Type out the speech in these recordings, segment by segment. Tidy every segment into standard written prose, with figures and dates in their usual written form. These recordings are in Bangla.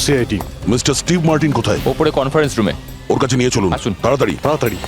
সিআইডি। মিস্টার স্টিভ মার্টিন কোথায়? ওপরে কনফারেন্স রুমে। ওর কাছে নিয়ে চলুন। আসুন। তাড়াতাড়ি তাড়াতাড়ি।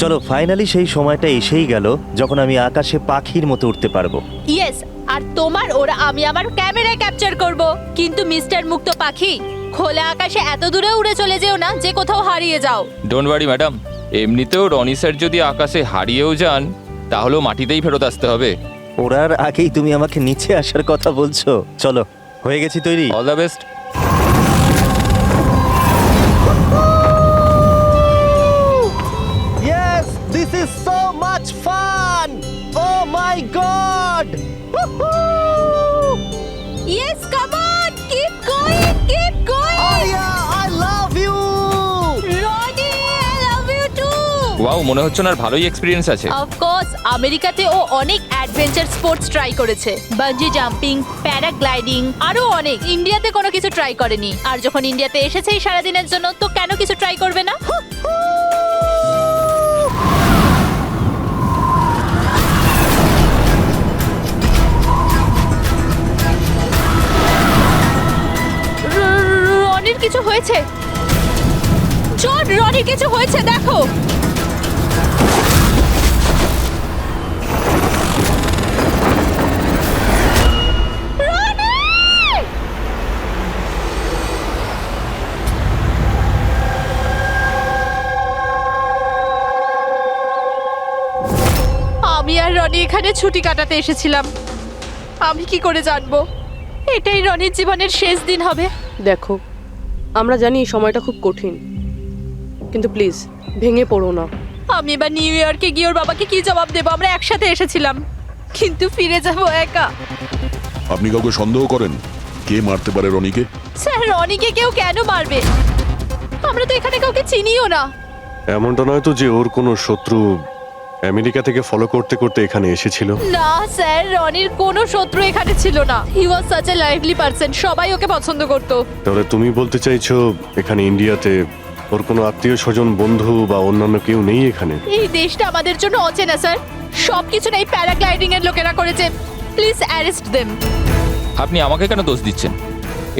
চলো, ফাইনালি সেই সময়টা এসেই গেল যখন আমি আকাশে পাখির মতো উঠতে পারবো। ইয়েস, আর তোমার ওরা আমি আমার ক্যামেরায় ক্যাপচার করব। কিন্তু মিস্টার মুক্ত পাখি, খোলা আকাশে এত দূরে উড়ে চলে যেও না যে কোথাও হারিয়ে যাও। ডোন্ট ওয়ারি ম্যাডাম, এমনিতেও রনি স্যার যদি আকাশে হারিয়েও যান তাহলেও মাটিতেই ফেরত আসতে হবে। ওড়ার আগেই তুমি আমাকে নিচে আসার কথা বলছো। চলো, হয়ে গেছি তৈরি। All the best. Yes, this is so much fun! Oh my god! Yes, come on, keep going, keep going. Arya, I love you! Roni, I love you too. Wow, মনে হচ্ছে না ভালোই এক্সপিরিয়েন্স আছে। অফ কোর্স, আমেরিকাতে ও অনেক অ্যাডভেঞ্চার স্পোর্টস ট্রাই করেছে, বাঞ্জি জাম্পিং, প্যারাগ্লাইডিং, আরো অনেক। ইন্ডিয়াতে কোনো কিছু ট্রাই করেনি, আর যখন ইন্ডিয়াতে এসেছেই সারাদিনের জন্য, তো কেন কিছু ট্রাই করবে না? রনির কিছু হয়েছে। জন, রনির কিছু হয়েছে, দেখো। আমি আর রনি এখানে ছুটি কাটাতে এসেছিলাম। আমি কি করে জানবো এটাই রনির জীবনের শেষ দিন হবে? দেখো, আমরা জানি এই সময়টা খুব কঠিন, কিন্তু প্লিজ ভেঙে পড়ো না। আমি এবার নিউ ইয়র্কে গিয়ে ওর বাবাকে কি জবাব দেবো? আমরা একসাথে এসেছিলাম, কিন্তু ফিরে যাব একা। আপনি কাউকে সন্দেহ করেন? কে মারতে পারে রনিকে? স্যার, রনিকে কেউ কেন মারবে? আমরা তো এখানে কাউকে চিনিও না। এমনটা নয় তো যে ওর কোনো শত্রু আমেরিকা থেকে ফলো করতে করতে এখানে এসেছিল? না স্যার, রনির কোনো শত্রু এখানে ছিল না। He was such a lively person, সবাই ওকে পছন্দ করতো। তাহলে তুমি বলতে চাইছো এখানে ইন্ডিয়াতে ওর কোনো আত্মীয় স্বজন, বন্ধু বা অন্যান্য কেউ নেই এখানে? এই দেশটা আমাদের জন্য অচেনা স্যার। সবকিছু এই প্যারাগ্লাইডিং এর লোকেরা করেছে। Please arrest them. আপনি আমাকে কেন দোষ দিচ্ছেন?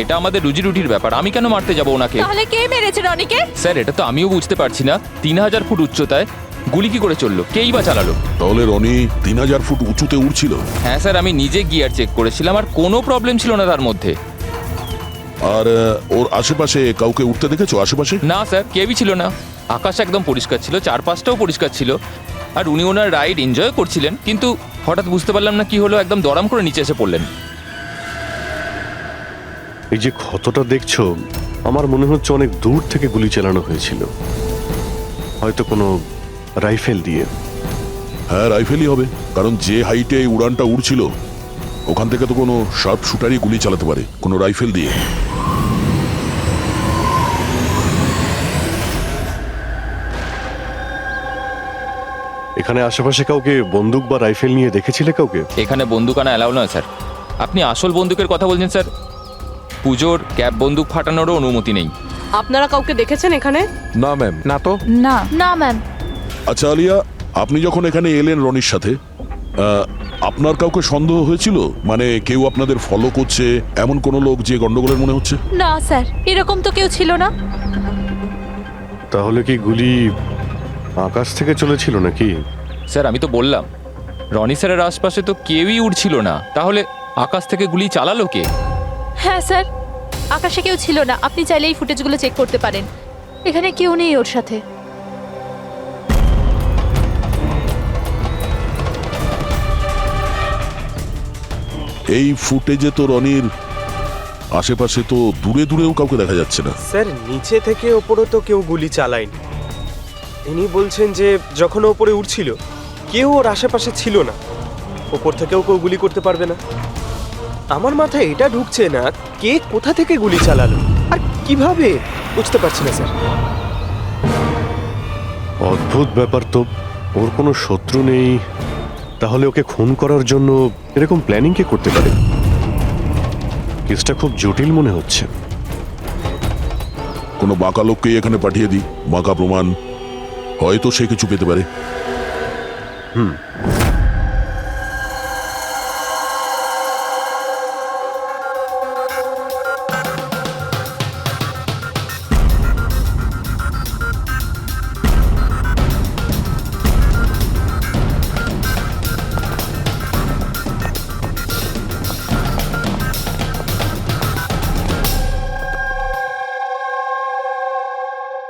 এটা আমাদের রুজি রুটির ব্যাপার, আমি কেন মারতে যাব ওনাকে? তাহলে কে মেরেছে রনিকে? স্যার, এটা তো আমিও বুঝতে পারছি না। 3000 ফুট উচ্চতায় গুলি কি করে চললো? কেই বা চালালো? তাহলে রনি 3000 ফুট উঁচুতে উড়ছিল? হ্যাঁ স্যার, আমি নিজে গিয়ার চেক করেছিলাম, আর কোনো প্রবলেম ছিল না তার মধ্যে। আর ওর আশেপাশে কাউকে উঠতে দেখেছো? আশেপাশে না স্যার, কেউই ছিল না। আকাশ একদম পরিষ্কার ছিল, চারপাশটাও পরিষ্কার ছিল, আর উনি ওনার রাইড এনজয় করছিলেন। কিন্তু হঠাৎ বুঝতে পারলাম না কি হলো, একদম দড়াম করে নিচে এসে পড়লেন। এই যে ক্ষতটা দেখছো, আমার মনে হচ্ছে অনেক দূর থেকে গুলি চালানো হয়েছিল, হয়তো কোনো রাইফেল দিয়ে। হ্যাঁ, রাইফেলই হবে, কারণ যে হাইটে এই উড়ানটা উড়ছিল ওখান থেকে তো কোনো শার্প শুটারই গুলি চালাতে পারে, কোনো রাইফেল দিয়ে। এখানে আশেপাশে কাউকে বন্দুক বা রাইফেল নিয়ে দেখেছিলে কাউকে? এখানে বন্দুক আনা অ্যালাউ নয় স্যার। আপনি আসল বন্দুকের কথা বলছেন স্যার? পুজোর ক্যাপ বন্দুক ফাটানোরও অনুমতি নেই। আপনারা কাউকে দেখেছেন এখানে? না ম্যাম, না তো। না না ম্যাম। আচ্ছা আলিয়া, আপনি যখন এখানে এলেন রনির সাথে, আপনার কাউকে সন্দেহ হয়েছিল? মানে কেউ আপনাদের ফলো করছে, এমন কোনো লোক যে গন্ডগোলের মনে হচ্ছে? না স্যার, এরকম তো কেউ ছিল না। তাহলে কি গুলি আকাশ থেকে চলেছিল নাকি? স্যার, আমি তো বললাম রনি স্যারের আশপাশে তো কেউই উড়ছিল না, তাহলে আকাশ থেকে গুলি চালালো কে? হ্যাঁ স্যার, আকাশে কেউ ছিল না। আপনি চাইলে এই ফুটেজগুলো চেক করতে পারেন। এখানে কেউ নেই ওর সাথে। এই ফুটেজে তো রনির আশেপাশে তো দূরে দূরেও কাউকে দেখা যাচ্ছে না। স্যার, নিচে থেকে ওপরে তো কেউ গুলি চালায়নি। ইনি বলছেন যে যখন ওপরে উঠছিল কেউ ওর আশেপাশে ছিল না, ওপর থেকেও কেউ গুলি করতে পারবে না। আমার মাথায় এটা ঢুকছে না কে কোথা থেকে গুলি চালালো আর কিভাবে বুঝতে পারছি না স্যার। অদ্ভুত ব্যাপার তো, ওর কোনো শত্রু নেই, তাহলে ওকে খুন করার জন্য এরকম প্ল্যানিং কে করতে পারে? কেসটা খুব জটিল মনে হচ্ছে। কোনো বাঁকা লোককেই এখানে পাঠিয়ে দিই, বাঁকা প্রমাণ, হয়তো সে কিছু পেতে পারে।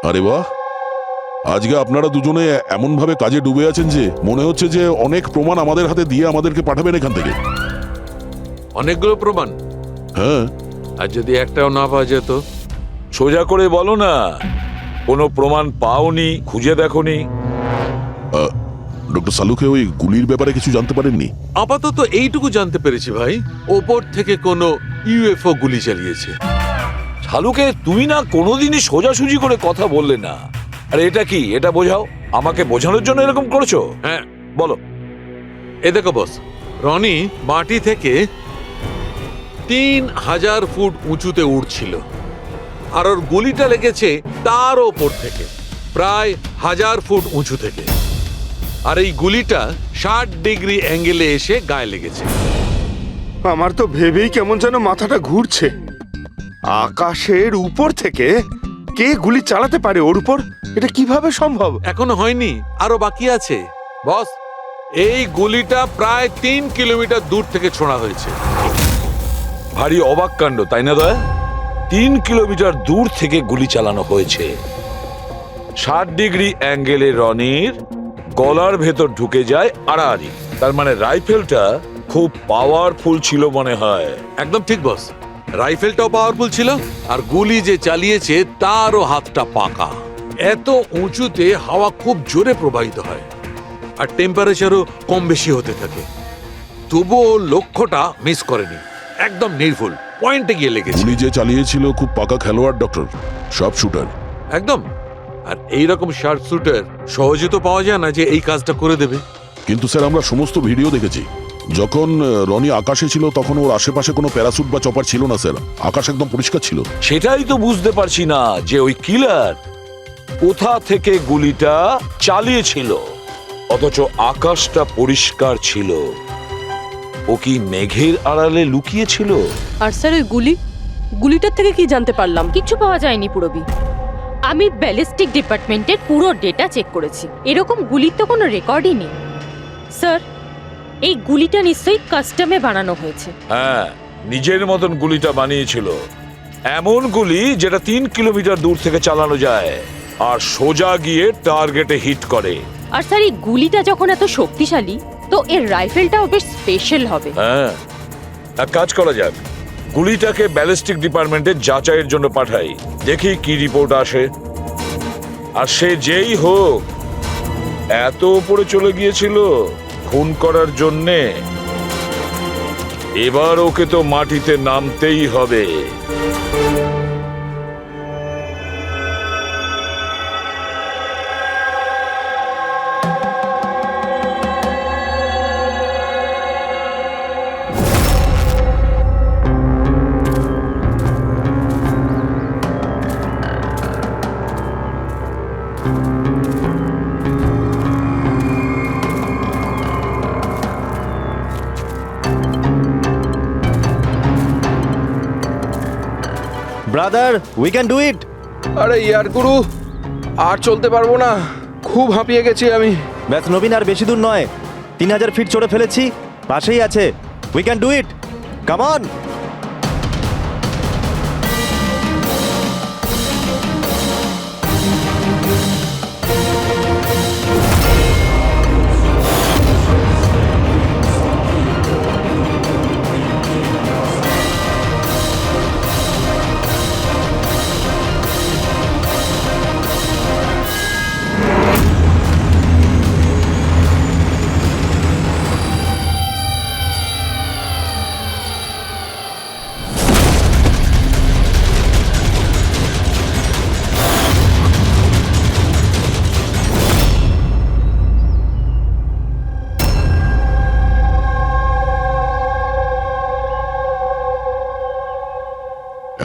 আরে বাহ, আজকে আপনারা দুজনে এমন ভাবে কাজে ডুবে আছেন যে মনে হচ্ছে যে অনেক প্রমাণ আমাদের হাতে দিয়ে আমাদেরকে পাঠাবেন এখান থেকে। অনেকগুলো প্রমাণ, হ্যাঁ, আর যদি একটাও না পাওয়া যেত? সোজা করে বলো না, কোনো প্রমাণ পাওনি, খুঁজে দেখোনি? ডক্টর সালুকে ওই গুলির ব্যাপারে কিছু জানতে পারেননি? আপাতত এইটুকু জানতে পেরেছি ভাই, ওপর থেকে কোনো ইউএফও গুলি চালিয়েছে। শালুকে, তুমি না কোনোদিনই সোজাসুজি করে কথা বললে না। আরে এটা কি, এটা বোঝাও, আমাকে বোঝানোর জন্য এরকম করেছো? হ্যাঁ, বলো। এ দেখো বস, রনি মাটি থেকে 3000 ফুট উঁচুতে উঠছিল, আর ওর গুলিটা লেগেছে তার ওপর থেকে প্রায় 1000 ফুট উঁচু থেকে, আর এই গুলিটা 60 ডিগ্রি অ্যাঙ্গেলে এসে গায়ে লেগেছে। আমার তো ভেবেই কেমন যেন মাথাটা ঘুরছে। আকাশের উপর থেকে কে গুলি চালাতে পারে ওর উপর? এটা কিভাবে সম্ভব? এখনো হয়নি, আরো বাকি আছে বস। এই গুলিটা প্রায় 3 কিলোমিটার দূর থেকে ছোড়া হয়েছে। ভারী অবাক কাণ্ড, তাই না দয়া? 3 কিলোমিটার দূর থেকে গুলি চালানো হয়েছে। 60 ডিগ্রি অ্যাঙ্গেলে রনির গলার ভেতর ঢুকে যায় আড়াআড়ি। তার মানে রাইফেলটা খুব পাওয়ারফুল ছিল মনে হয়। একদম ঠিক বস, রাইফেলটাও পাওয়ারফুল ছিল, আর গুলি যে চালিয়েছে তারও হাতটা পাকা। এত উঁচুতে হাওয়া খুব জোরে প্রবাহিত হয়, আর টেম্পারেচারও কম বেশি হতে থাকে, তবুও লক্ষ্যটা মিস করেনি, একদম নির্ভুল পয়েন্টে গিয়ে লেগেছে। গুলি যে চালিয়েছিল খুব পাকা খেলোয়াড়, ডক্টর, সব শুটার। একদম। আর এইরকম শার্ট শুটার সহজে তো পাওয়া যায় না যে এই কাজটা করে দেবে। কিন্তু স্যার, আমরা সমস্ত ভিডিও দেখেছি। যখন রনি আকাশে ছিল তখন ওর আশেপাশে কোনো প্যারাসুট বা চপার ছিল না স্যার, আকাশ একদম পরিষ্কার ছিল। সেটাই তো বুঝতে পারছি না যে ওই কিলার কোথা থেকে গুলিটা চালিয়েছিল, অথচ আকাশটা পরিষ্কার ছিল। ও কি মেঘের আড়ালে লুকিয়েছিল? আর স্যার ওই গুলিটার থেকে কি জানতে পারলাম? কিচ্ছু পাওয়া যায়নি পুরবি। আমি ব্যালিস্টিক ডিপার্টমেন্টের পুরো ডেটা চেক করেছি, এরকম গুলির তো কোনো রেকর্ডই নেই। স্যার, এই গুলিটা নিশ্চয়ই কাস্টমে বানানো হয়েছে। হ্যাঁ, নিজের মতন গুলিটা বানিয়েছিল। এমন গুলি যেটা 3 কিলোমিটার দূর থেকে চালানো যায় আর সোজা গিয়ে টার্গেটে হিট করে। আর স্যার, এই গুলিটা যখন এত শক্তিশালী, তো এর রাইফেলটাও বেশ স্পেশাল হবে। হ্যাঁ, এক কাজ করা যাক, গুলিটাকে ব্যালিস্টিক ডিপার্টমেন্টে যাচাইয়ের জন্য পাঠাই, দেখি কি রিপোর্ট আসে। আর সে যেই হোক, এত উপরে চলে গিয়েছিল খুন করার জন্যে, এবার ওকে তো মাটিতে নামতেই হবে। ব্রাদার, উই ক্যান ডু ইট। আরে ইয়ার গুরু, আর চলতে পারবো না, খুব হাঁপিয়ে গেছি আমি। ব্যাস নবীন, আর বেশি দূর নয়, 3000 ফিট চড়ে ফেলেছি, পাশেই আছে। We can do it, come on.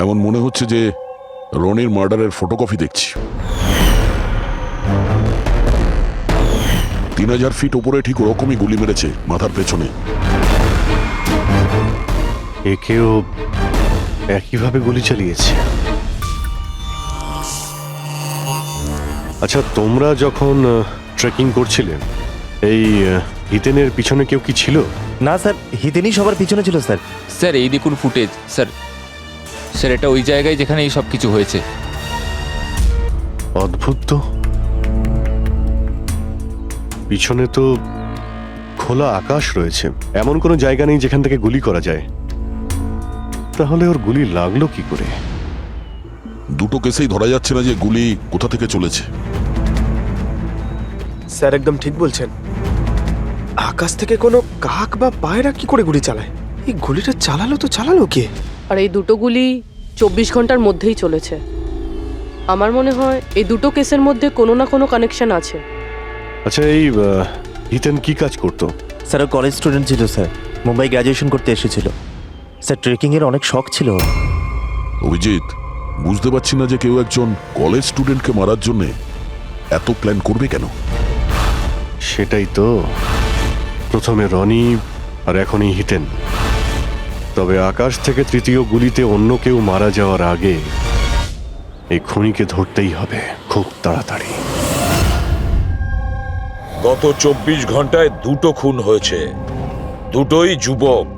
এমন মনে হচ্ছে যে রনির মার্ডারের ফটোকপি দেখছি। 3000 ফিট ওপরে ঠিক ওরকমই গুলি মেরেছে মাথার পেছনে। একেও একইভাবে গুলি চালিয়েছে। আচ্ছা, তোমরা যখন ট্রেকিং করছিলে এই হিতেনের পিছনে কেউ কি ছিল? না স্যার, হিতেনই সবার পিছনে ছিল স্যার। স্যার এই দেখুন ফুটেজ। স্যার স্যার এটা ওই জায়গায় যেখানে এই সব কিছু হয়েছে। অদ্ভুত তো, পিছনে তো খোলা আকাশ রয়েছে, এমন কোনো জায়গা নেই যেখান থেকে গুলি করা যায়। তাহলে ওর গুলি লাগলো কি করে? দুটো কেসেই ধরা যাচ্ছে না যে গুলি কোথা থেকে চলেছে। স্যার একদম ঠিক বলছেন। আকাশ থেকে কোনো কাক বা পায়রা কি করে গুলি চালায়? এই গুলিটা চালালো কে? আর এই দুটো গুলি 24 ঘন্টার মধ্যেই চলেছে। আমার মনে হয় এই দুটো কেসের মধ্যে কোনো না কোনো কানেকশন আছে। আচ্ছা, এই হিতেন কি কাজ করতো? স্যার ও কলেজ স্টুডেন্ট ছিল স্যার, মুম্বাই গ্র্যাজুয়েশন করতে এসেছিল স্যার। ট্রেকিং এর অনেক শখ ছিল ওর। অভিজিৎ, বুঝতে পারছি না যে কেউ একজন কলেজ স্টুডেন্টকে মারার জন্য এত প্ল্যান করবে কেন। সেটাই তো, প্রথমে রনি আর এখনই হিতেন। তবে আকাশ থেকে তৃতীয় গুলিতে অন্য কেউ মারা যাওয়ার আগে এই খুনিকে ধরতেই হবে খুব তাড়াতাড়ি। গত 24 ঘন্টায় 2টো খুন হয়েছে, দুটোই যুবক,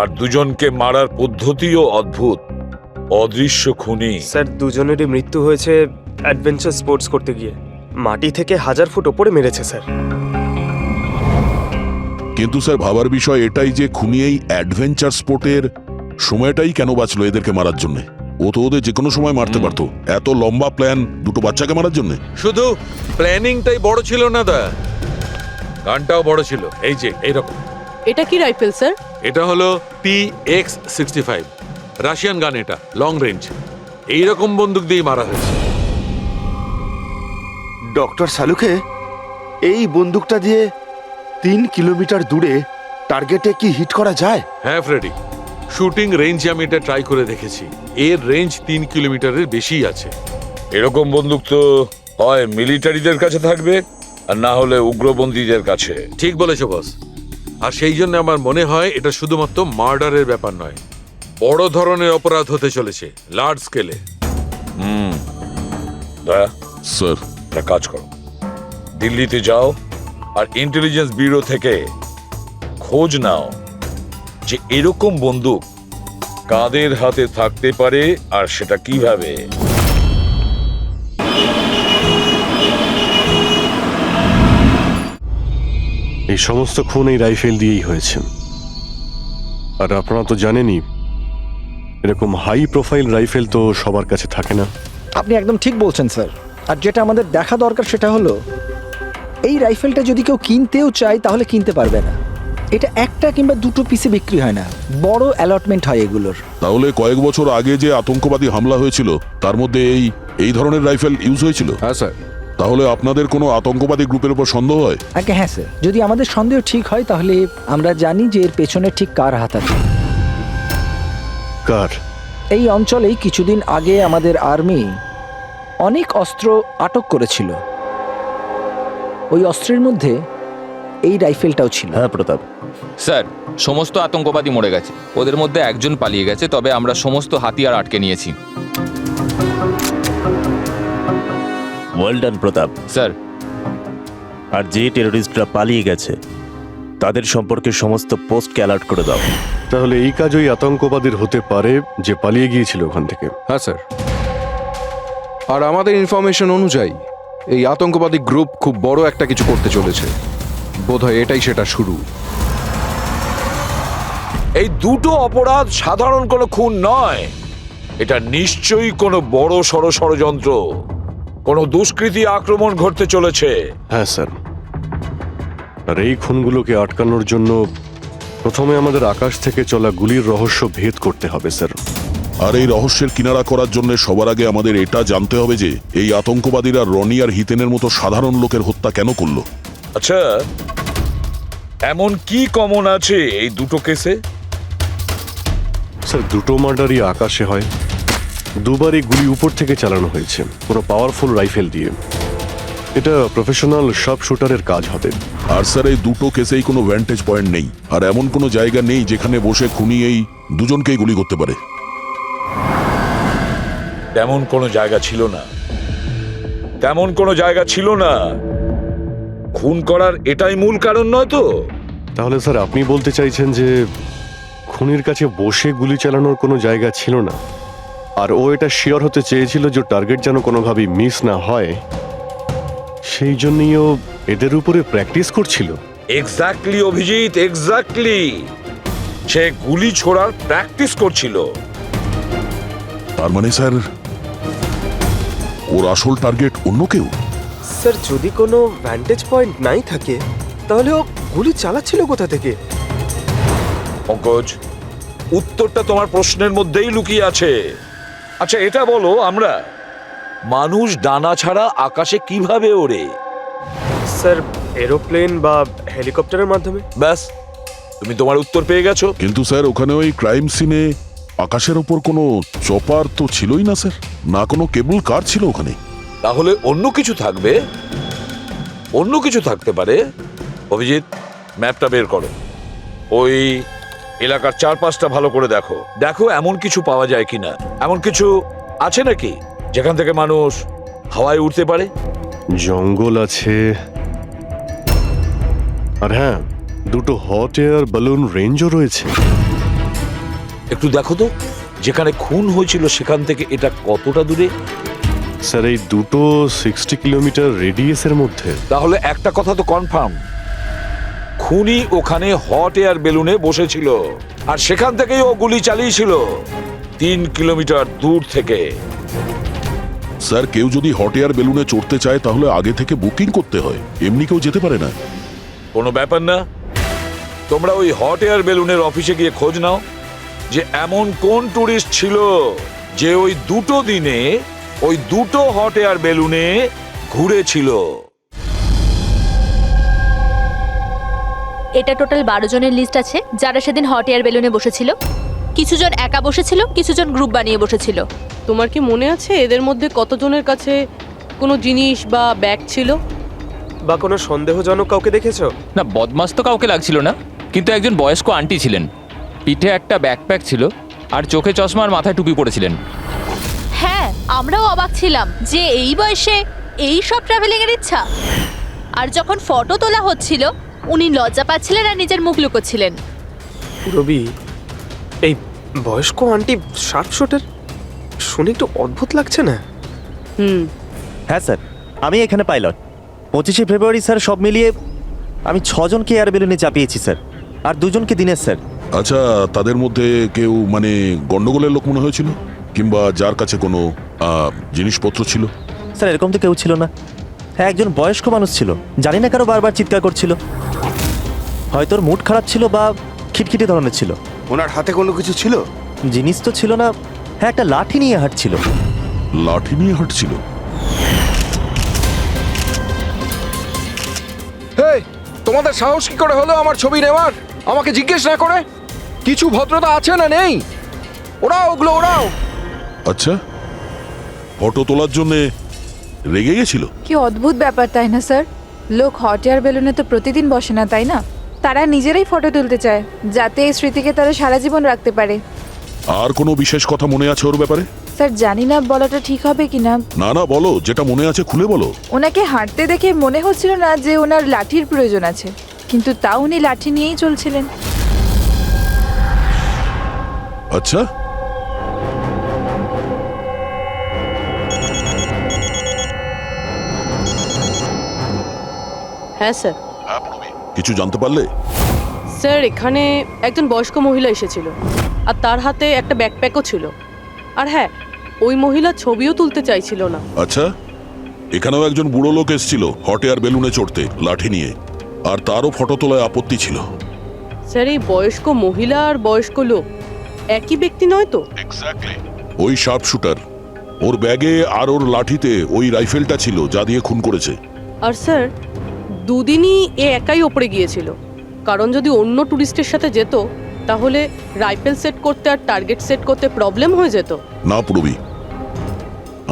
আর দুজনকে মারার পদ্ধতিও অদ্ভুত। অদৃশ্য খুনি। স্যার দুজনেরই মৃত্যু হয়েছে অ্যাডভেঞ্চার স্পোর্টস করতে গিয়ে। মাটি থেকে 1000 ফুট ওপরে মেরেছে স্যার। কিন্তু স্যার ভাবার বিষয় এটাই যে খুনি এই অ্যাডভেঞ্চার স্পোর্টের সময়টাই কেন বাঁচলো এদেরকে মারার জন্য? ও তো ওদের যে কোনো সময় মারতে পারতো। এত লম্বা প্ল্যান দুটো বাচ্চাকে মারার জন্য? শুধু প্ল্যানিংটাই বড় ছিল না দা, গানটাও বড় ছিল। এই যে এইরকম। এটা কি রাইফেল স্যার? এটা হলো PX-65 রাশিয়ান গান। এটা লং রেঞ্জ। এইরকম বন্দুক দিয়ে মারা হয়েছে। ডক্টর সালুকে, এই বন্দুকটা দিয়ে 3 কিলোমিটার দূরে টার্গেটে কি হিট করা যায়? হ্যাঁ ফ্রেডি, শুটিং রেঞ্জে আমি এটা ট্রাই করে দেখেছি। এর রেঞ্জ 3 কিলোমিটারের বেশি আছে। এরকম বন্দুক তো হয় মিলিটারিদের কাছে থাকবে, আর না হলে উগ্রপন্থীদের কাছে। ঠিক বলেছো বস। আর সেই জন্য আমার মনে হয় এটা শুধুমাত্র মার্ডারের ব্যাপার নয়, বড় ধরনের অপরাধ হতে চলেছে, লার্জ স্কেলে। দয়া, স্যার, একটা কাজ করো, দিল্লিতে যাও আর ইন্টেলিজেন্স ব্যুরো থেকে খোঁজ নাও যে এরকম বন্দুক কাদের হাতে থাকতে পারে আর সেটা কিভাবে। এই সমস্ত খুন এই রাইফেল দিয়েই হয়েছে। আর আপনারা তো জানেনই, এরকম হাই প্রোফাইল রাইফেল তো সবার কাছে থাকে না। আপনি একদম ঠিক বলছেন স্যার। আর যেটা আমাদের দেখা দরকার সেটা হলো এই রাইফেলটা যদি কেউ কিনতেও চায় তাহলে কিনতে পারবে না। এটা একটা কিংবা দুটো পিসে বিক্রি হয় না, বড় অ্যালটমেন্ট হয় এগুলোর। তাহলে কয়েক বছর আগে যে আতঙ্কবাদী হামলা হয়েছিল তার মধ্যে এই ধরনের রাইফেল ইউজ হয়েছিল? হ্যাঁ স্যার। তাহলে আপনাদের কোনো আতঙ্কবাদী গ্রুপের উপর সন্দেহ হয়? আগে হ্যাঁ স্যার, যদি আমাদের সন্দেহ ঠিক হয় তাহলে আমরা জানি যে এর পেছনে ঠিক কার হাত আছে। কার? এই অঞ্চলেই কিছুদিন আগে আমাদের আর্মি অনেক অস্ত্র আটক করেছিল। ওই অস্ত্রের মধ্যে এই রাইফেলটাও ছিল। হ্যাঁ প্রতাপ স্যার, সমস্ত আতঙ্কবাদী মরে গেছে, ওদের মধ্যে একজন পালিয়ে গেছে, তবে আমরা সমস্ত হাতিয়ার আটকে নিয়েছি। ওয়েল ডান প্রতাপ স্যার। আর যে টেররিস্টরা পালিয়ে গেছে তাদের সম্পর্কে সমস্ত পোস্টকে অ্যালার্ট করে দাও। তাহলে এই কাজ ওই আতঙ্কবাদীর হতে পারে যে পালিয়ে গিয়েছিল ওখান থেকে। হ্যাঁ স্যার। আর আমাদের ইনফরমেশন অনুযায়ী এই আতঙ্কবাদী গ্রুপ খুব বড় একটা কিছু করতে চলেছে। বোধহয় এটাই সেটা শুরু। এই দুটো অপরাধ সাধারণ কোনো খুন নয়, এটা নিশ্চয়ই কোনো বড় সড় ষড়যন্ত্র, কোনো দুষ্কৃতী আক্রমণ ঘটতে চলেছে। হ্যাঁ স্যার। আর এই খুনগুলোকে আটকানোর জন্য প্রথমে আমাদের আকাশ থেকে চলা গুলির রহস্য ভেদ করতে হবে স্যার। আর এই রহস্যের কিনারা করার জন্য সবার আগে আমাদের এটা জানতে হবে যে এই আতঙ্কবাদীরা রনি আর হিতেনের মতো সাধারণ লোকের হত্যা কেন করলো। আচ্ছা, এমন কি কমন আছে এই দুটো কেসে? স্যার দুটো মার্ডারই আকাশে হয়, দুবারই গুলি উপর থেকে চালানো হয়েছে কোনো পাওয়ারফুল রাইফেল দিয়ে। এটা প্রফেশনাল সব শুটারের কাজ হবে। আর স্যার এই দুটো কেসেই কোনো ভ্যান্টেজ পয়েন্ট নেই, আর এমন কোনো জায়গা নেই যেখানে বসে খুনি এই দুজনকেই গুলি করতে পারে। তেমন কোনো জায়গা ছিল না, তেমন কোনো জায়গা ছিল না। খুন করার এটাই মূল কারণ নয় তো? তাহলে স্যার আপনি বলতে চাইছেন যে খুনির কাছে বসে গুলি চালানোর কোনো জায়গা ছিল না, আর ও এটা শিওর হতে চেয়েছিল যে টার্গেট যেন কোনোভাবেই মিস না হয়, সেই জন্যই ও এদের উপরে প্র্যাকটিস করছিল। Exactly Abhijit, exactly. সে গুলি ছোড়ার প্র্যাকটিস করছিল। তার মানে স্যার ওর আসল টার্গেট অন্য কেউ? স্যার যদি কোনো ভ্যান্টেজ পয়েন্ট নাই থাকে তাহলে ও গুলি চালাচ্ছিল কোথা থেকে? পঙ্কজ, উত্তরটা তোমার প্রশ্নের মধ্যেই লুকিয়ে আছে। আচ্ছা এটা বলো, আমরা মানুষ ডানা ছাড়া আকাশে কিভাবে ওড়ে? স্যার এরোপ্লেন বা হেলিকপ্টারের মাধ্যমে। ব্যাস, তুমি তোমার উত্তর পেয়ে গেছো। কিন্তু স্যার ওখানে ওই ক্রাইম সিনে আকাশের ওপর কোনো চপার তো ছিলই না স্যার, না কোনো কেবল কার ছিল ওখানে। তাহলে অন্য কিছু থাকবে, অন্য কিছু থাকতে পারে। অভিজিৎ, ম্যাপটা বের করো, ওই এলাকার চারপাশটা ভালো করে দেখো, দেখো এমন কিছু পাওয়া যায় কিনা। এমন কিছু আছে নাকি যেখান থেকে মানুষ হাওয়ায় উঠতে পারে? জঙ্গল আছে, আর হ্যাঁ দুটো হট এয়ার বালুন রেঞ্জও রয়েছে। একটু দেখো তো, যেখানে খুন হয়েছিল সেখান থেকে এটা কতটা দূরে? স্যার এই দুটো 60 কিলোমিটার রেডিয়াসের মধ্যে। তাহলে একটা কথা তো কনফার্ম, খুনি ওখানে হট এয়ার বেলুনে বসেছিল, আর সেখান থেকেই ও গুলি চালিয়েছিল 3 কিলোমিটার দূর থেকে। স্যার কেউ যদি হট এয়ার বেলুনে চড়তে চায় তাহলে আগে থেকে বুকিং করতে হয়, এমনি কেউ যেতে পারে না। কোনো ব্যাপার না, তোমরা ওই হট এয়ার বেলুনের অফিসে গিয়ে খোঁজ নাও যে এমন কোন টুরিস্ট ছিল যে ওই দুটো দিনে ওই দুটো হট এয়ার বেলুনে ঘুরেছিল। এটা টোটাল 12 জনের লিস্ট আছে যারা সেদিন হট এয়ার বেলুনে বসেছিল। কিছু জন একা বসেছিল, কিছু জন গ্রুপ বানিয়ে বসেছিল। তোমার কি মনে আছে এদের মধ্যে কতজনের কাছে কোনো জিনিস বা ব্যাগ ছিল? বা কোনো সন্দেহজনক কাউকে দেখেছো? না, বদমাস তো কাউকে লাগছিল না, কিন্তু একজন বয়স্ক আন্টি ছিলেন, পিঠে একটা ব্যাকপ্যাক ছিল, আর চোখে চশমা আর মাথায় টুপি পরেছিলেন। হ্যাঁ, আমরাও অবাক ছিলাম যে এই বয়সে এই সব ট্রাভেলিং এর ইচ্ছা। আর যখন ফটো তোলা হচ্ছিল উনি লজ্জা পাচ্ছিলেন আর নিজের মুখ লুকোচ্ছিলেন। রবি, এই বয়স্ক আন্টি শার্প শুটার শুনে একটু অদ্ভুত লাগছে না? হ্যাঁ স্যার, আমি এখানে পাইলট। 25শে ফেব্রুয়ারি স্যার সব মিলিয়ে আমি 6 জনকে এয়ার বেলুনে চাপিয়েছি স্যার, আর 2 জনকে দিনের স্যার। আচ্ছা তাদের মধ্যে কেউ মানে গন্ডগোলের লোক মনে হয়েছিল, কিংবা যার কাছে কোনো জিনিসপত্র ছিল? স্যার এরকম তো কেউ ছিল না। হ্যাঁ একজন বয়স্ক মানুষ ছিল, জানি না কারো বারবার চিৎকার করছিল, হয়তো ওর মুড খারাপ ছিল বা খিটখিটে ধরনের ছিল। ওনার হাতে কোনো কিছু ছিল? জিনিস তো ছিল না, হ্যাঁ একটা লাঠি নিয়ে হাঁটছিল। লাঠি নিয়ে হাঁটছিল? হেই, তোমাদের সাহস কি করে হলো আমার ছবি নেওয়ার, আমাকে জিজ্ঞেস না করে? কিছু ভদ্রতা আছে না নেই? ওরাও ওগুলো ওরাও। আচ্ছা, ফটো তোলার জন্য রেগে গেছিল? কি অদ্ভুত ব্যাপার তাই না স্যার? লোক হট এয়ার বেলুনে তো প্রতিদিন বসে না, তাই না? তারা নিজেরাই ফটো তুলতে চায় যাতে এই স্মৃতিকে তারা সারা জীবন রাখতে পারে। আর কোনো বিশেষ কথা মনে আছে ওর ব্যাপারে? স্যার জানি না বলাটা ঠিক হবে কিনা। না না বলো, যেটা মনে আছে খুলে বলো। ওনাকে হাঁটতে দেখে মনে হচ্ছিল না যে ওনার লাঠির প্রয়োজন আছে, কিন্তু তাও উনি লাঠি নিয়েই চলছিলেন। আচ্ছা, হ্যাঁ স্যার। কিছু জানতে পারলে? স্যার এখানে একজন বয়স্ক মহিলা এসেছিল, আর তার হাতে একটা ব্যাকপ্যাকও ছিল। আর হ্যাঁ, ওই মহিলা ছবিও তুলতে চাইছিল না। আচ্ছা, এখানেও একজন বুড়ো লোক এসেছিল হট এয়ার বেলুনে চড়তে লাঠি নিয়ে, আর তারও ফটো তোলায় আপত্তি ছিল। স্যার এই বয়স্ক মহিলা আর বয়স্ক লোক একই ব্যক্তি নয় তো? ওই শার্প শুটার, ওর ব্যাগে আর ওর লাঠিতে ওই রাইফেলটা ছিল যা দিয়ে খুন করেছে। আর স্যার দুদিনই এ একাই ওপরে গিয়েছিল, কারণ যদি অন্য টুরিস্টের সাথে যেত তাহলে রাইফেল সেট করতে আর টার্গেট সেট করতে প্রবলেম হয়ে যেত। না পুরবি,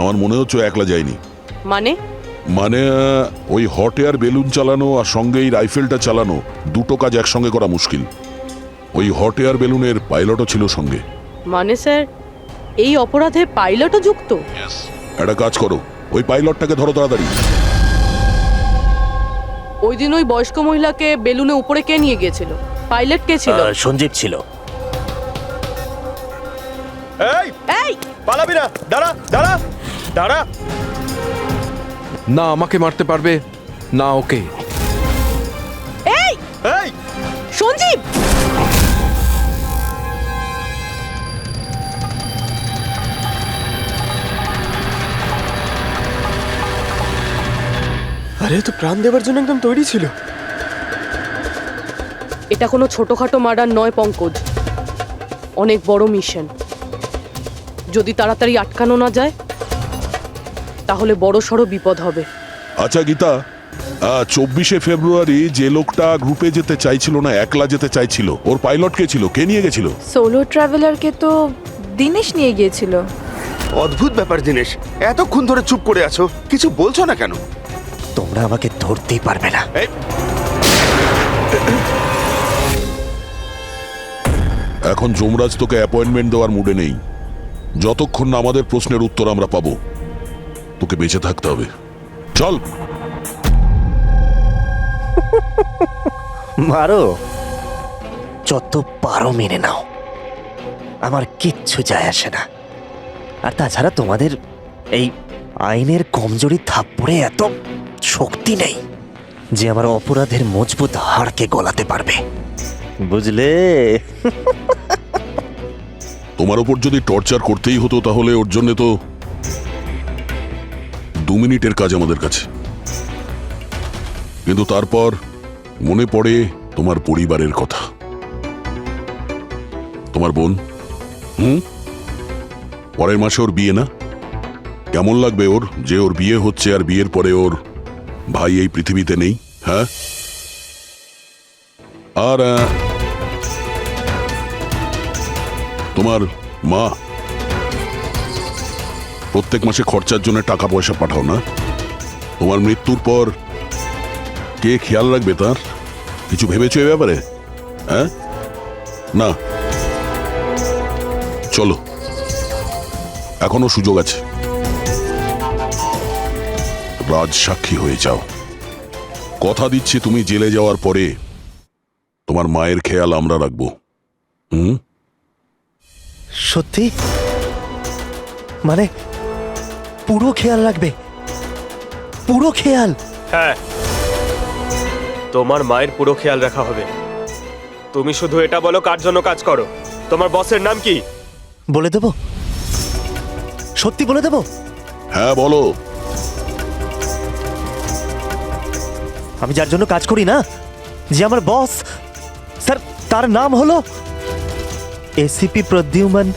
আমার মনে হচ্ছে ও একলা যায়নি। মানে মানে ওই হট এয়ার বেলুন চালানো আর সঙ্গে এই রাইফেলটা চালানো দুটো কাজ একসঙ্গে করা মুশকিল। ওই হট এয়ার বেলুনের পাইলটও ছিল সঙ্গে। মানে স্যার এই অপরাধে পাইলটও যুক্ত? একটা কাজ করো, ওই পাইলটটাকে ধরো তাড়াতাড়ি। ওই দিন ওই বয়স্ক মহিলাকে বেলুনে উপরে কে নিয়ে গিয়েছিল? পাইলট কে ছিল? সঞ্জীব ছিল। এই এই পালাবি না, দাঁড়া দাঁড়া দাঁড়া। না আমাকে মারতে পারবে না ওকে। এই এই সঞ্জীব! আরে তো প্রাণ দেওয়ার জন্য একদম তৈরি ছিল। এটা কোনো ছোটখাটো মার্ডার নয় পঙ্কজ, অনেক বড় মিশন। যদি তাড়াতাড়ি আটকানো না যায় তাহলে বড় সড় বিপদ হবে। আচ্ছা গীতা, 24শে ফেব্রুয়ারি যে লোকটা গ্রুপে যেতে চাইছিল না, একলা যেতে চাইছিল, ওর পাইলট কে ছিল? কে নিয়ে গেছিল? সোলো ট্রাভেলারকে তো দিনেশ নিয়ে গিয়েছিল। অদ্ভুত ব্যাপার দিনেশ, এতক্ষণ ধরে চুপ করে আছো, কিছু বলছো না কেন? তোমরা আমাকে ধরতেই পারবে না। এখন যমরাজ তোকে অ্যাপয়েন্টমেন্ট দেওয়ার মুডে নেই। যতক্ষণ না আমাদের প্রশ্নের উত্তর আমরা পাবো, তোকে বেঁচে থাকতে হবে। চল। মারো, যত পারো মেনে নাও, আমার কিচ্ছু যায় আসে না। আর তাছাড়া তোমাদের এই আইনের কমজোরি থাপ্পড়ে এত শক্তি নেই যে আমার অপরাধের মজবুত হাড়কে গলাতে পারবে, বুঝলে? তোমার ওপর যদি টর্চার করতেই হতো তাহলে ওর জন্য তো 2 মিনিটের কাজ আমাদের কাছে। কিন্তু তারপর মনে পড়ে তোমার পরিবারের কথা, তোমার বোন। পরের মাসে ওর বিয়ে না? কেমন লাগবে ওর যে ওর বিয়ে হচ্ছে আর বিয়ের পরে ওর ভাই এই পৃথিবীতে নেই? হ্যাঁ। আর তোমার মা প্রত্যেক মাসে খরচার জন্য টাকা পয়সা পাঠাও না? তোমার মৃত্যুর পর কে খেয়াল রাখবে তার? কিছু ভেবেছো এ ব্যাপারে? হ্যাঁ না? চলো, এখনো সুযোগ আছে। রাজ সাক্ষী হয়ে যাও। কথা দিচ্ছি তুমি জেলে যাওয়ার পরে তোমার মায়ের খেয়াল আমরা রাখবো। সত্যি? মানে পুরো খেয়াল রাখবে? পুরো খেয়াল? হ্যাঁ, তোমার মায়ের পুরো খেয়াল রাখা হবে। তুমি শুধু এটা বলো কার জন্য কাজ করো। তোমার বসের নাম কি? বলে দেব? সত্যি বলে দেব? হ্যাঁ বলো। আমি যার জন্য কাজ করি না, যে আমার বস, স্যার, তার নাম হলো এসিপি প্রদ্যুম্ন।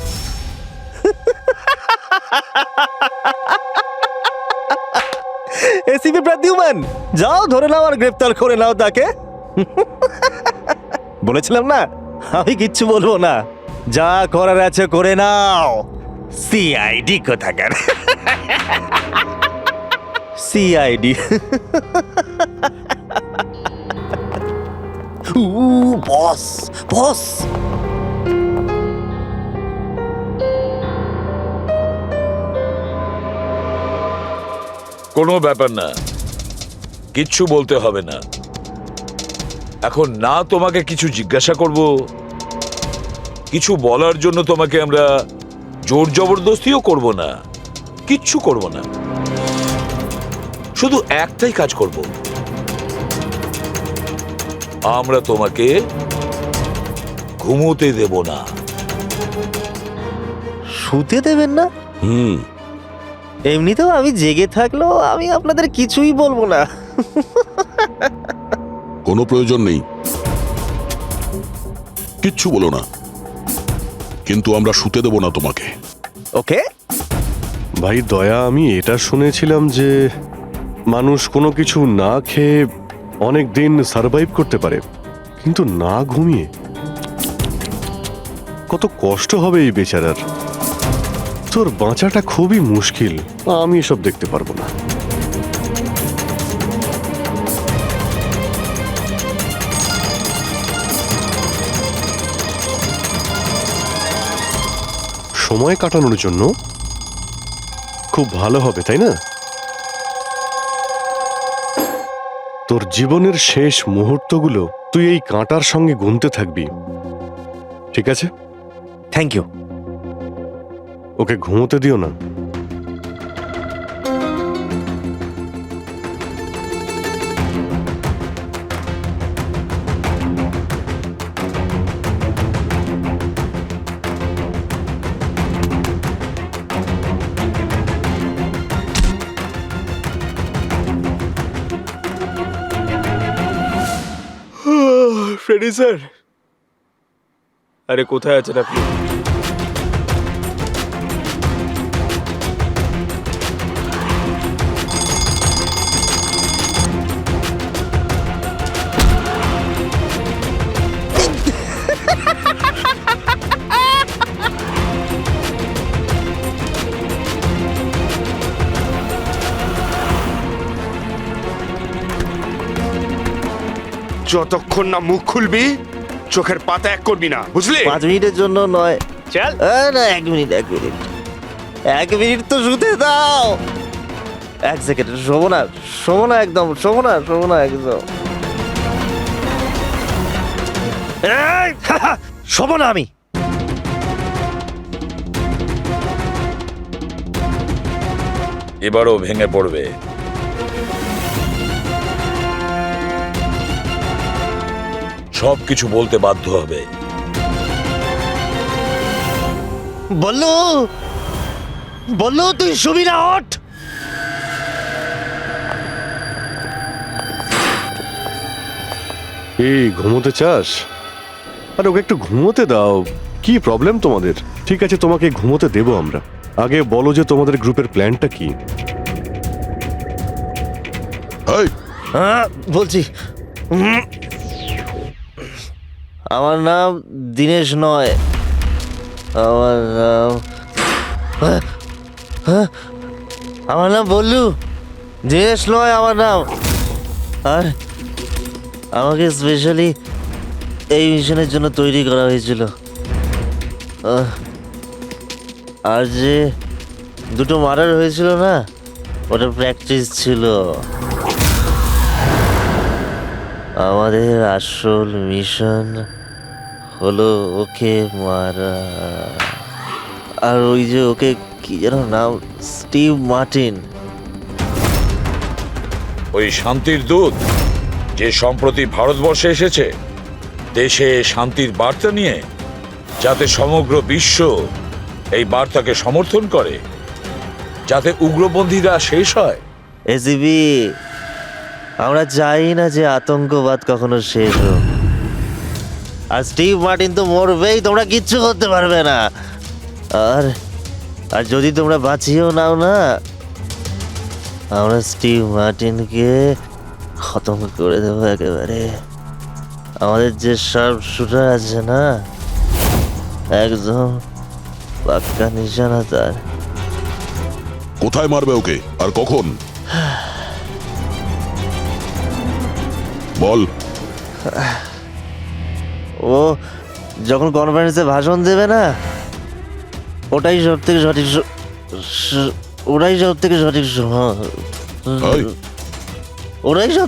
এসিপি প্রদ্যুম্ন, যাও ধরে নাও আর গ্রেফতার করে নাও তাকে। বলেছিলাম না আমি কিচ্ছু বলবো না, যা করার আছে করে নাও। সিআইডি কোথাকার। সিআইডি। বস বস। কোনো ব্যাপার না, কিচ্ছু বলতে হবে না। এখন না তোমাকে কিছু জিজ্ঞাসা করব, কিছু বলার জন্য তোমাকে আমরা জোর জবরদস্তিও করব না, কিচ্ছু করব না। শুধু একটাই কাজ করব, আমরা তোমাকে ঘুমোতে দেব না। শুতে দেবেন না? এমনিতেও আমি জেগে থাকলেও আমি আপনাদের কিছুই বলবো না। কোনো প্রয়োজন নেই, কিচ্ছু বলো না, কিন্তু আমরা শুতে দেব না তোমাকে। ওকে ভাই দয়া, আমি এটা শুনেছিলাম যে মানুষ কোনো কিছু না খেয়ে অনেক দিন সার্ভাইভ করতে পারে, কিন্তু না ঘুমিয়ে। কত কষ্ট হবে এই বেচারার। তোর বাঁচাটা খুবই মুশকিল, আমি এসব দেখতে পারবো না। সময় কাটানোর জন্য খুব ভালো হবে, তাই না? তোর জীবনের শেষ মুহূর্তগুলো তুই এই কাঁটার সঙ্গে গুনতে থাকবি, ঠিক আছে? Thank you. ওকে ঘুমোতে দিও না। ফ্রেডি স্যার, আরে কোথায় আছেন আপনি? যতক্ষণ না মুখ খুলবি চোখের পাতা এক করবি না, বুঝলি? 5 মিনিটের জন্য নয়। চল না, 1 মিনিট 1 মিনিট তো শুতে দাও। 1 সেকেন্ড, শোবো না একদম, শোবো না একদম। এই, শোবো না আমি। এবারও ভেঙে পড়বে। সবকিছু বলতে বাধ্য হবে। বললো তুই শুবি না, ওঠ। এই ঘুমোতে চাস? আর ওকে একটু ঘুমোতে দাও। কি প্রবলেম তোমাদের? ঠিক আছে, তোমাকে ঘুমোতে দেবো আমরা। আগে বলো যে তোমাদের গ্রুপের প্ল্যানটা কি? এই, হ্যাঁ বলছি। আমার নাম দীনেশ নয়, আমার নাম বল্লু। দীনেশ নয় আমার নাম। আর আমাকে স্পেশালি এই মিশনের জন্য তৈরি করা হয়েছিল। আর যে 2টো মার্ডার হয়েছিল না, ওটা প্র্যাকটিস ছিল। আমাদের আসল মিশন হলো ওকে মারা। আর ওই যে ওকে কি যেন নাম, স্টিভ মার্টিন। ওই শান্তির দূত যে সম্প্রতি ভারতবর্ষে এসেছে দেশে শান্তির বার্তা নিয়ে, যাতে সমগ্র বিশ্ব এই বার্তাকে সমর্থন করে, যাতে উগ্রপন্থীরা শেষ হয়। এসিবি, আমরা চাই না যে আতঙ্কবাদ কখনো শেষ হোক। আর স্টিভ মার্টিন তো মরবেই, তোমরা কিচ্ছু করতে পারবে না। আর আর যদি তোমরা বাঁচিয়েও নাও না, আমরা স্টিভ মার্টিনকে খতম করে দেবো একেবারে। আমাদের যে শার্প শুটার আছে না, একদম পাক্কা নিশানা তার। কোথায় মারবে ওকে আর কখন? বল। ও যখন কনফারেন্সে ভাষণ দেবে না, ওটাই সব থেকে সঠিক সময়। ওটাই সব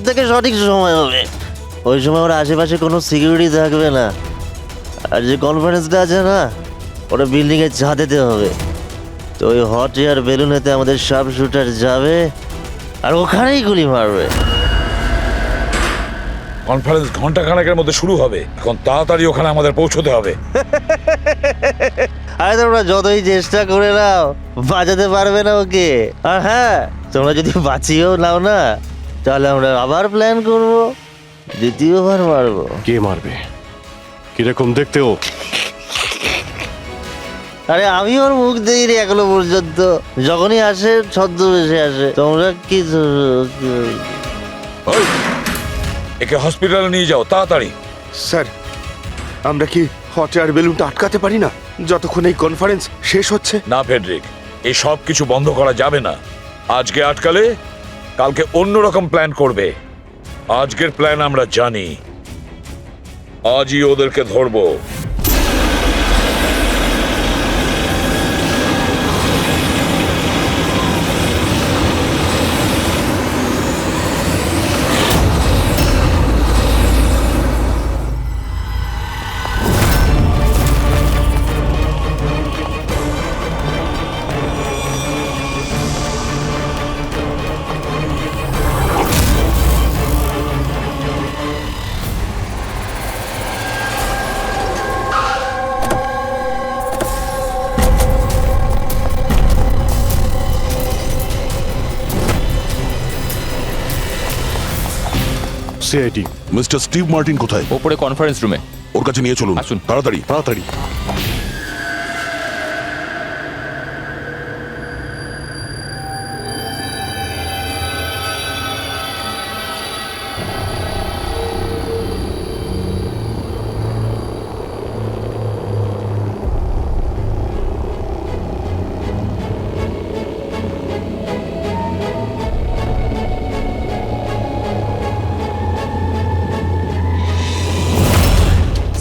থেকে সঠিক সময় হবে। ওই সময় ওর আশেপাশে কোনো সিকিউরিটি থাকবে না। আর যে কনফারেন্সটা আছে না, ওটা বিল্ডিংয়ের ছাদেতে হবে। তো ওই হট এয়ার বেলুনেতে আমাদের শার্প শুটার যাবে আর ওখানেই গুলি মারবে। কনফারেন্স ঘন্টাখানেকের মধ্যে শুরু হবে। এখন তাড়াতাড়ি ওখানে আমাদের পৌঁছতে হবে। আরে তোমরা যতই চেষ্টা করে নাও, বাঁচাতে পারবে না ওকে। আর হ্যাঁ, তোমরা যদি বাঁচিয়েও নাও না, তাহলে আমরা আবার প্ল্যান করব, দ্বিতীয়বার মারবো। কে মারবে? কিরকম দেখতে ও? আরে আমি ওর মুখ দেইনি এখনো পর্যন্ত। যখনই আসে ছদ্মবেশে আসে। তোমরা কি একে হসপিটালে নিয়ে যাও তাড়াতাড়ি। স্যার, আমরা কি হট এয়ার বেলুনটা আটকাতে পারি না যতক্ষণ এই কনফারেন্স শেষ হচ্ছে? না ফেডরিক, এই সব কিছু বন্ধ করা যাবে না। আজকে আটকালে কালকে অন্যরকম প্ল্যান করবে। আজকের প্ল্যান আমরা জানি, আজই ওদেরকে ধরবো। সিআইটি মিস্টার স্টিভ মার্টিন কোথায়? ওপরে কনফারেন্স রুমে। ওর কাছে নিয়ে চলুন, আসুন। তাড়াতাড়ি। তাড়াতাড়ি।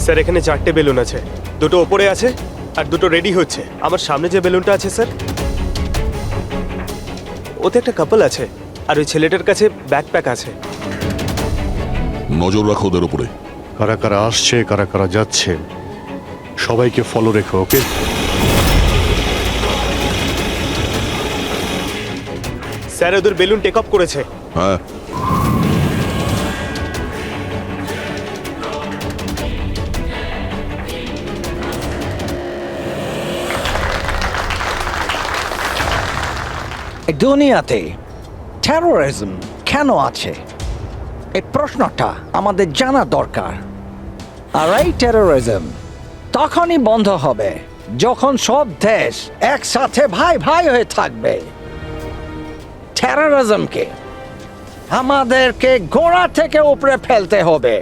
স্যার এখানে 4টে বেলুন আছে, দুটো ওপরে আছে আর দুটো রেডি হচ্ছে। আমার সামনে যে বেলুনটা আছে স্যার, ওতে একটা কাপল আছে আর ওই ছেলেটার কাছে ব্যাকপ্যাক আছে। নজর রাখো ওদের উপরে। কারা কারা আসছে, কারা কারা যাচ্ছে, সবাইকে ফলো রেখো, ওকে? স্যার ওদের বেলুন টেক অফ করেছে। হ্যাঁ, এই দুনিয়াতে টেরোরিজম কেন আছে, এই প্রশ্নটা আমাদের জানা দরকার। আর এই টেরোরিজম তখনই বন্ধ হবে যখন সব দেশ একসাথে ভাই ভাই হয়ে থাকবে। টেরোরিজমকে আমাদেরকে গোড়া থেকে উপরে ফেলতে হবে।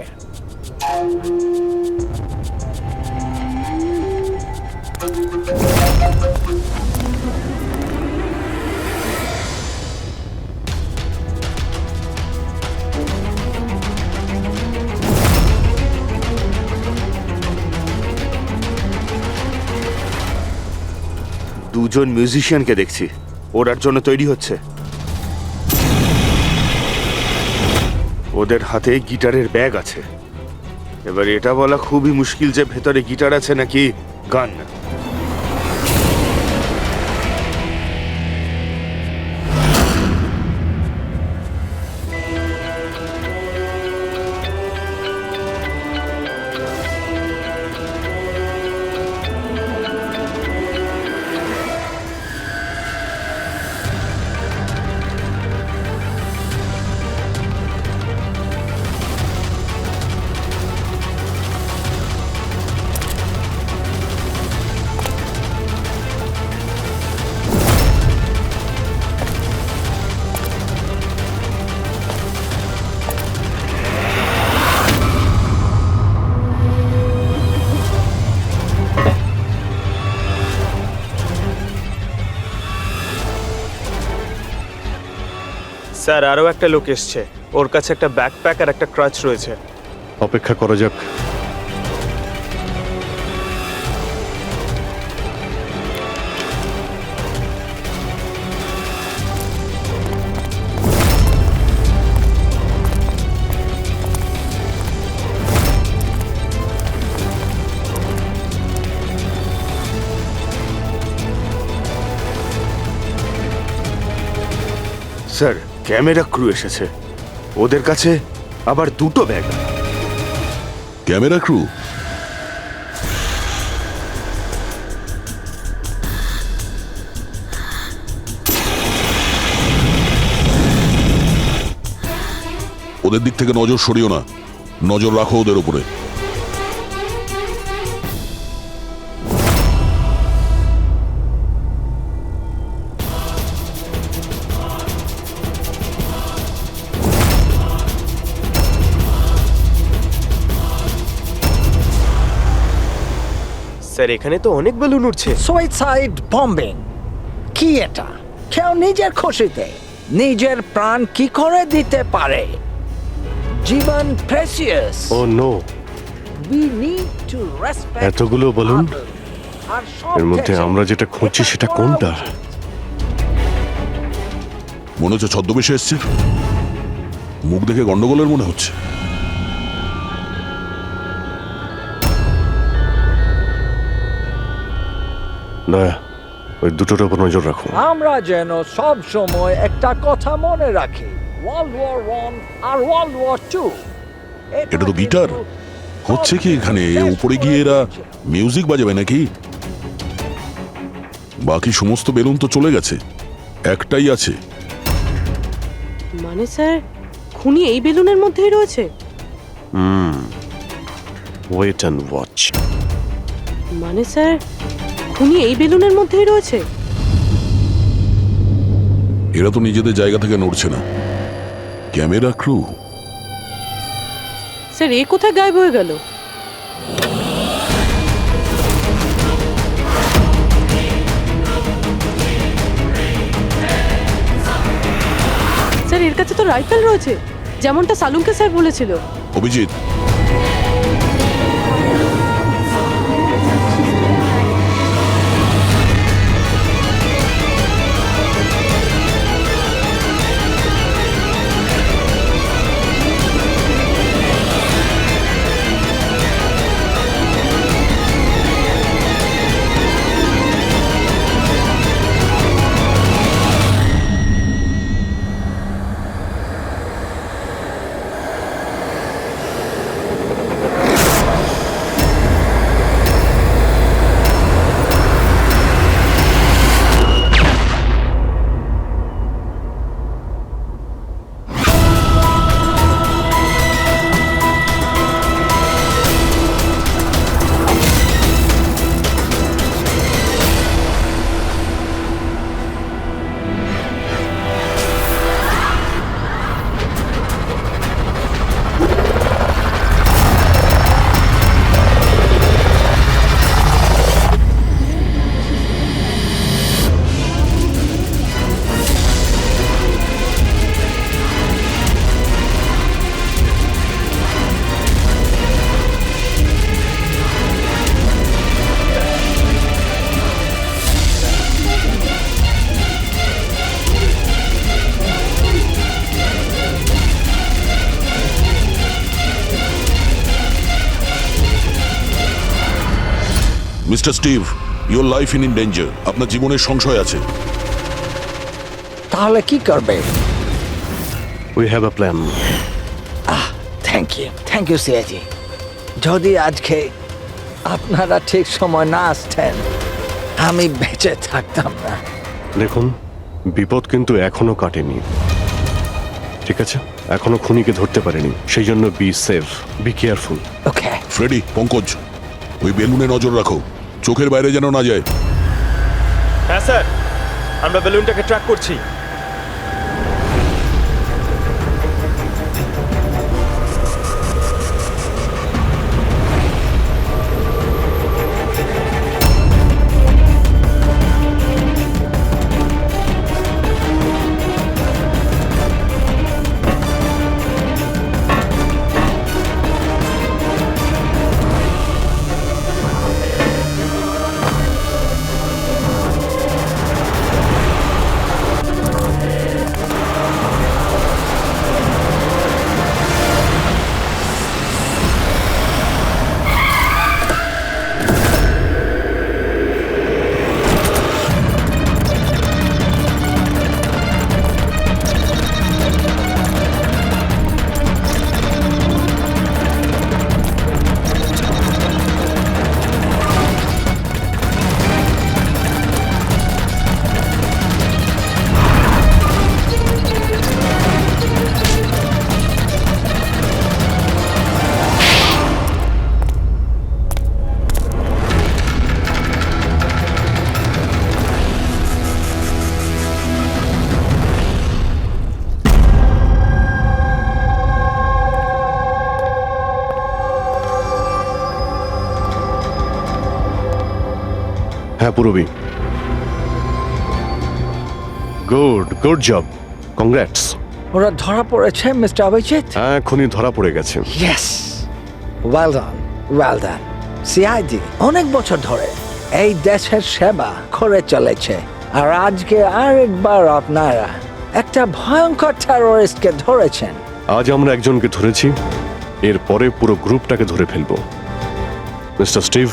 দুজন মিউজিশিয়ানকে দেখছি, ওরার জন্য তৈরি হচ্ছে। ওদের হাতে গিটারের ব্যাগ আছে। এবার এটা বলা খুবই মুশকিল যে ভেতরে গিটার আছে নাকি গান। স্যার আরও একটা লোক এসছে, ওর কাছে একটা ব্যাকপ্যাক আর একটা ক্রাচ রয়েছে। অপেক্ষা করা যাক। স্যার ক্যামেরা ক্রু এসেছে, ওদের কাছে আবার দুটো ব্যাগ। Camera crew? ওদের দিক থেকে নজর সরিও না, নজর রাখো ওদের উপরে। স্যার এখানে তো অনেক বেলুন উঠছে। সুইসাইড বম্বিং কি এটা? কেউ নিজের খুশিতে নিজের প্রাণ কি করে দিতে পারে? জীবন precious. Oh no, we need to respect এতগুলো বলুন, এর মধ্যে আমরা যেটা খুঁজছি সেটা কোনটা? মনে হচ্ছে ছদ্মবেশে এসছে। মুখ দেখে গন্ডগোলের মনে হচ্ছে। দয়া, ওই দুটোর উপর নজর রাখো। আমরা যেন সব সময় একটা কথা মনে রাখি, ওয়ার্ল্ড ওয়ার 1 আর ওয়ার্ল্ড ওয়ার 2। এটা তো গিটার। হচ্ছে কি এখানে? উপরে গিয়ে এরা মিউজিক বাজাবে নাকি? বাকি সমস্ত বেলুন তো চলে গেছে, একটাই আছে। মানে স্যার খুনি এই বেলুনের মধ্যেই রয়েছে? Wait and watch. মানে স্যার খুনি এই বেলুনের মধ্যেই রয়েছে? এরা তো নিজেদের জায়গা থেকে নড়ছে না। Camera crew. স্যার এ কোথায় গায়েব হয়ে গেল? স্যার এর কাছে তো রাইফেল রয়েছে, যেমনটা সালুমকে স্যার বলেছিল। Abhijit, mister Steve, your life in danger. আপনার জীবনের সংশয় আছে। তাহলে কি করবে? We have a plan. Thank you সিয়াজি। যদি আজকে আপনারা ঠিক সময় না আসতেন আমি বেঁচে থাকতাম না। দেখুন, বিপদ কিন্তু এখনো কাটেনি, ঠিক আছে? এখনো খুনিকে ধরতে পারেনি, সেই জন্য be safe, be careful. Okay Freddie, Pankaj, ওই বেলুনে নজর রাখো, চোখের বাইরে যেন না যায়। হ্যাঁ স্যার, আমরা বেলুনটাকে ট্র্যাক করছি। হ্যাঁ পুরবি। Good job, congrats. ওরা ধরা পড়েছে মিস্টার অভিজিৎ? হ্যাঁ, এখনই ধরা পড়ে গেছে। Yes, well done. সিআইডি অনেক বছর ধরে এই দেশের সেবা করে চলেছে, আর আজকে আরেকবার আপনারা একটা ভয়ঙ্কর টেররিস্টকে ধরেছেন। আজ আমরা একজনকে ধরেছি, এরপরে পুরো গ্রুপটাকে ধরে ফেলবো। Mister Steve,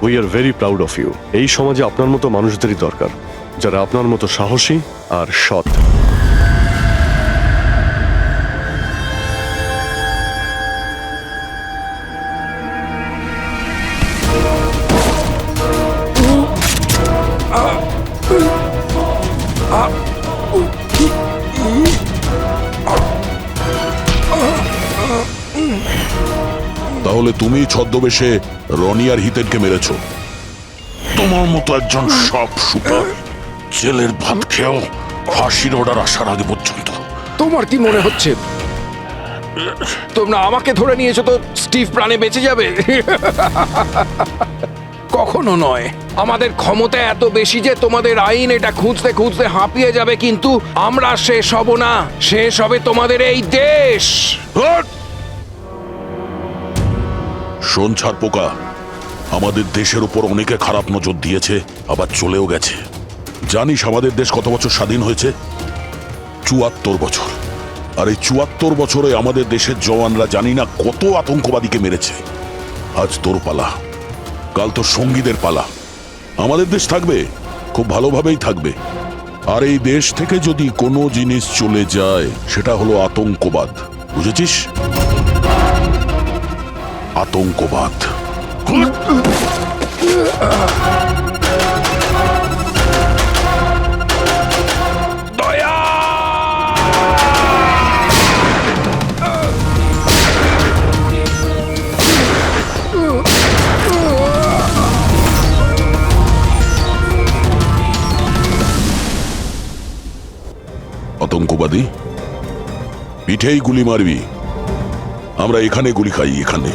we are very proud of you. এই সমাজে আপনার মতো মানুষদেরই দরকার, যারা আপনার মতো সাহসী আর সৎ। তাহলে তুমি ছদ্মবেশে রনি আর হিতেনকে মেরেছো? তোমার মতো একজন সব সুপার জেলের ভাত খেয়েও ফাঁসির অর্ডার আসার আগে পর্যন্ত। তোমার কি মনে হচ্ছে তোমরা আমাকে ধরে নিয়েছো তো স্টিভ প্রাণে বেঁচে যাবে? কখনো নয়। আমাদের ক্ষমতা এত বেশি যে তোমাদের আইন এটা খুঁজতে খুঁজতে হাঁপিয়ে যাবে, কিন্তু আমরা শেষ হব না। শেষ হবে তোমাদের এই দেশ। শোন ছারপোকা, আমাদের দেশের উপর অনেকে খারাপ নজর দিয়েছে, আবার চলেও গেছে। জানিস আমাদের দেশ কত বছর স্বাধীন হয়েছে? ৭৪ বছর। আর এই ৭৪ বছরে আমাদের দেশের জওয়ানরা জানি না কত আতঙ্কবাদীকে মেরেছে। আজ তোর পালা, কাল তোর সঙ্গীদের পালা। আমাদের দেশ থাকবে, খুব ভালোভাবেই থাকবে। আর এই দেশ থেকে যদি কোনো জিনিস চলে যায়, সেটা হলো আতঙ্কবাদ। বুঝেছিস? আতঙ্কবাদ। আতঙ্কবাদী, পিঠেই গুলি মারবি। আমরা এখানে গুলি খাই, এখানে।